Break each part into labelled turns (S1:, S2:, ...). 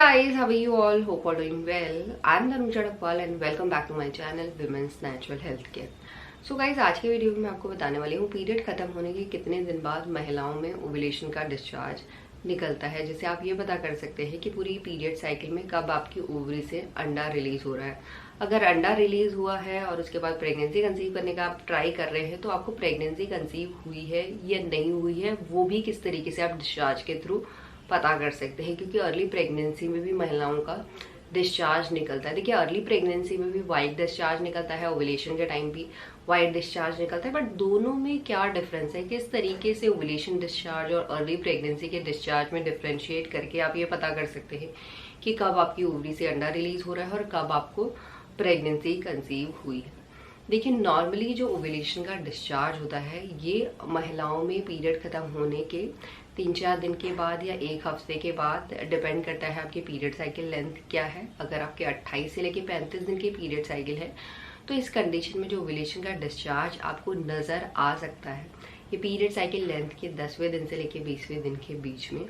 S1: Guys, how are you all? Hope you're doing well. I'm Dhanuja Dhakpal and welcome back to my channel Women's Natural Health Care. So guys, आज के video में मैं आपको बताने वाली हूँ period खत्म होने के कितने दिन बाद महिलाओं में ओव्यूलेशन का डिस्चार्ज निकलता है, जिससे आप ये पता कर सकते हैं कि पूरी पीरियड साइकिल में कब आपकी ओवरी से अंडा रिलीज हो रहा है। अगर अंडा रिलीज हुआ है और उसके बाद प्रेगनेंसी कंसीव करने का आप ट्राई कर रहे हैं, तो आपको प्रेगनेंसी कंसीव हुई है या नहीं हुई है वो भी किस तरीके से आप डिस्चार्ज के थ्रू पता कर सकते हैं, क्योंकि अर्ली प्रेगनेंसी में भी महिलाओं का डिस्चार्ज निकलता है। देखिए, अर्ली प्रेगनेंसी में भी वाइट डिस्चार्ज निकलता है, ओव्यूलेशन के टाइम भी वाइट डिस्चार्ज निकलता है, बट दोनों में क्या डिफरेंस है, किस तरीके से ओव्यूलेशन डिस्चार्ज और अर्ली प्रेगनेंसी के डिस्चार्ज में डिफ्रेंशिएट करके आप ये पता कर सकते हैं कि कब आपकी ओवरी से अंडा रिलीज हो रहा है और कब आपको प्रेगनेंसी कंसीव हुई है। देखिए, नॉर्मली जो ओव्यूलेशन का डिस्चार्ज होता है ये महिलाओं में पीरियड खत्म होने के 3-4 दिन के बाद या 1 हफ्ते के बाद डिपेंड करता है आपकी पीरियड साइकिल लेंथ क्या है। अगर आपके 28 से लेके 35 दिन की पीरियड साइकिल है तो इस कंडीशन में जो ओव्यूलेशन का डिस्चार्ज आपको नज़र आ सकता है, ये पीरियड साइकिल लेंथ के 10वें दिन से लेके 20वें दिन के बीच में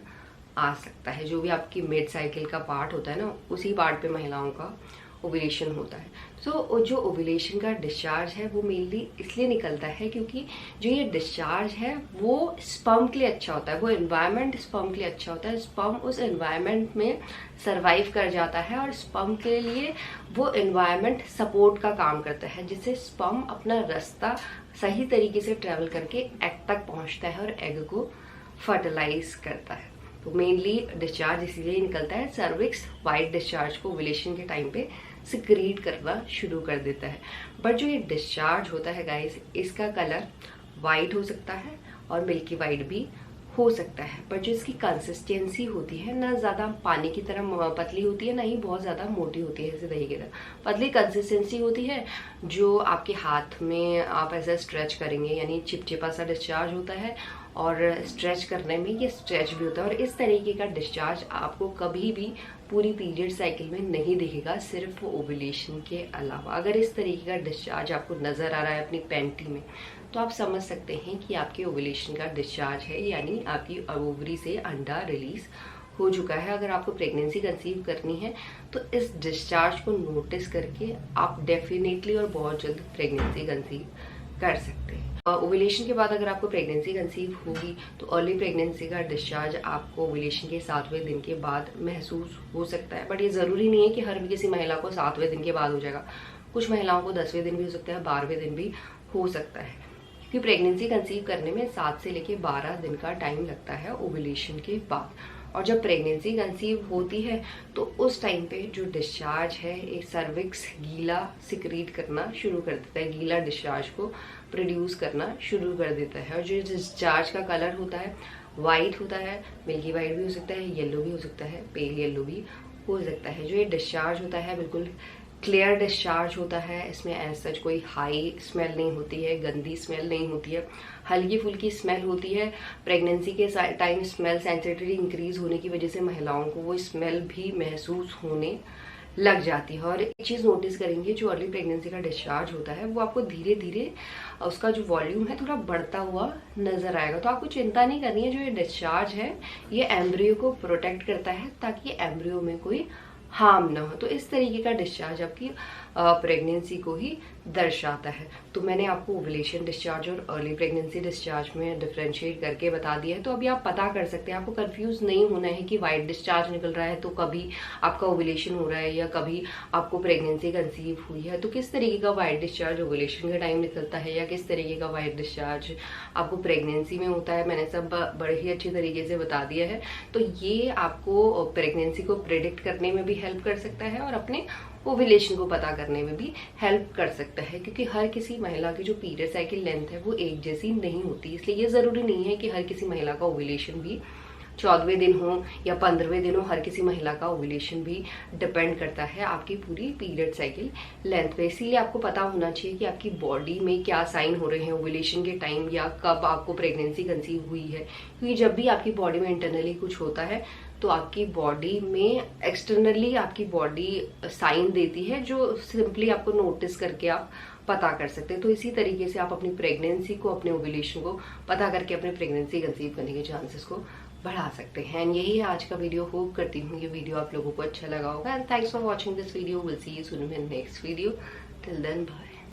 S1: आ सकता है। जो भी आपकी मिड साइकिल का पार्ट होता है ना, उसी पार्ट पे महिलाओं का ओव्यूलेशन होता है। सो जो ओव्यूलेशन का डिस्चार्ज है वो मेनली इसलिए निकलता है क्योंकि जो ये डिस्चार्ज है वो स्पर्म के लिए अच्छा होता है, वो एनवायरनमेंट स्पर्म के लिए अच्छा होता है। स्पर्म उस एनवायरनमेंट में सरवाइव कर जाता है और स्पर्म के लिए वो एनवायरनमेंट सपोर्ट का काम करता है, जिससे स्पर्म अपना रास्ता सही तरीके से ट्रेवल करके एग तक पहुंचता है और एग को फर्टिलाइज करता है। तो मेनली डिस्चार्ज इसीलिए निकलता है। सर्विक्स वाइट डिस्चार्ज को ओव्यूलेशन के टाइम पे सिक्रीट करना शुरू कर देता है। बट जो ये डिस्चार्ज होता है गाइस, इसका कलर वाइट हो सकता है और मिल्की वाइट भी हो सकता है, बट जो इसकी कंसिस्टेंसी होती है ना, ज़्यादा पानी की तरह पतली होती है, ना ही बहुत ज़्यादा मोटी होती है जैसे दही की तरह। पतली कंसिस्टेंसी होती है, जो आपके हाथ में आप ऐसा स्ट्रेच करेंगे यानी चिपचिपा सा डिस्चार्ज होता है, और स्ट्रेच करने में ये स्ट्रेच भी होता है। और इस तरीके का डिस्चार्ज आपको कभी भी पूरी पीरियड साइकिल में नहीं दिखेगा, सिर्फ ओव्यूलेशन के अलावा। अगर इस तरीके का डिस्चार्ज आपको नज़र आ रहा है अपनी पैंटी में, तो आप समझ सकते हैं कि आपके ओव्यूलेशन का डिस्चार्ज है, यानी आपकी ओवरी से अंडा रिलीज हो चुका है। अगर आपको प्रेगनेंसी कंसीव करनी है तो इस डिस्चार्ज को नोटिस करके आप डेफिनेटली और बहुत जल्द प्रेगनेंसी कंसीव कर सकते हैं। ओव्यूलेशन के बाद अगर आपको प्रेगनेंसी कंसीव होगी तो अर्ली प्रेगनेंसी का डिस्चार्ज आपको ओव्यूलेशन के 7वें दिन के बाद महसूस हो सकता है, बट ये ज़रूरी नहीं है कि हर किसी महिला को 7वें दिन के बाद हो जाएगा। कुछ महिलाओं को 10वें दिन भी हो सकता है, 12वें दिन भी हो सकता है, क्योंकि प्रेगनेंसी कंसीव करने में 7 से लेके 12 दिन का टाइम लगता है ओव्यूलेशन के बाद। और जब प्रेगनेंसी कंसीव होती है तो उस टाइम पे जो डिस्चार्ज है, एक सर्विक्स गीला सिक्रीट करना शुरू कर देता है, गीला डिस्चार्ज को प्रोड्यूस करना शुरू कर देता है। और जो डिस्चार्ज का कलर होता है वाइट होता है, मिल्की वाइट भी हो सकता है, येलो भी हो सकता है, पेल येलो भी हो सकता है। जो ये डिस्चार्ज होता है बिल्कुल क्लियर डिस्चार्ज होता है, इसमें एज सच कोई हाई स्मेल नहीं होती है, गंदी स्मेल नहीं होती है, हल्की फुल्की स्मेल होती है। प्रेगनेंसी के टाइम स्मेल सेंसिटिविटी इंक्रीज होने की वजह से महिलाओं को वो स्मेल भी महसूस होने लग जाती है। और एक चीज़ नोटिस करेंगे, जो अर्ली प्रेगनेंसी का डिस्चार्ज होता है वो आपको धीरे धीरे उसका जो वॉल्यूम है थोड़ा बढ़ता हुआ नजर आएगा। तो आपको चिंता नहीं करनी है, जो ये डिस्चार्ज है ये एम्ब्रियो को प्रोटेक्ट करता है ताकि एम्ब्रियो में कोई हार्म ना हो। तो इस तरीके का डिस्चार्ज आपकी प्रेगनेंसी को ही दर्शाता है। तो मैंने आपको ओव्यूलेशन डिस्चार्ज और अर्ली प्रेगनेंसी डिस्चार्ज में डिफरेंशिएट करके बता दिया है। तो अभी आप पता कर सकते हैं, आपको कंफ्यूज नहीं होना है कि वाइट डिस्चार्ज निकल रहा है तो कभी आपका ओव्यूलेशन हो रहा है या कभी आपको प्रेगनेंसी कंसीव हुई है। तो किस तरीके का वाइट डिस्चार्ज ओव्यूलेशन के टाइम निकलता है या किस तरीके का वाइट डिस्चार्ज आपको प्रेगनेंसी में होता है, मैंने सब बड़े ही अच्छी तरीके से बता दिया है। तो ये आपको प्रेगनेंसी को प्रेडिक्ट करने में भी हेल्प कर सकता है और अपने ओव्यूलेशन को पता करने में भी हेल्प कर सकता है, क्योंकि हर किसी महिला की जो पीरियड साइकिल लेंथ है वो एक जैसी नहीं होती। इसलिए ये जरूरी नहीं है कि हर किसी महिला का ओव्यूलेशन भी 14वें दिन हो या 15वें दिन हो। हर किसी महिला का ओव्यूलेशन भी डिपेंड करता है आपकी पूरी पीरियड साइकिल लेंथ पे। इसीलिए आपको पता होना चाहिए कि आपकी बॉडी में क्या साइन हो रहे हैं ओव्यूलेशन के टाइम या कब आपको प्रेगनेंसी कंसीव हुई है, क्योंकि जब भी आपकी बॉडी में इंटरनली कुछ होता है तो आपकी बॉडी में एक्सटर्नली आपकी बॉडी साइन देती है, जो सिंपली आपको नोटिस करके आप पता कर सकते हैं। तो इसी तरीके से आप अपनी प्रेगनेंसी को, अपने ओव्यूलेशन को पता करके अपने प्रेगनेंसी कंसीव करने के चांसेस को बढ़ा सकते हैं। एंड यही है आज का वीडियो। होप करती हूँ ये वीडियो आप लोगों को अच्छा लगा होगा। And thanks for watching this video. Will see you soon in next video. Till then bye.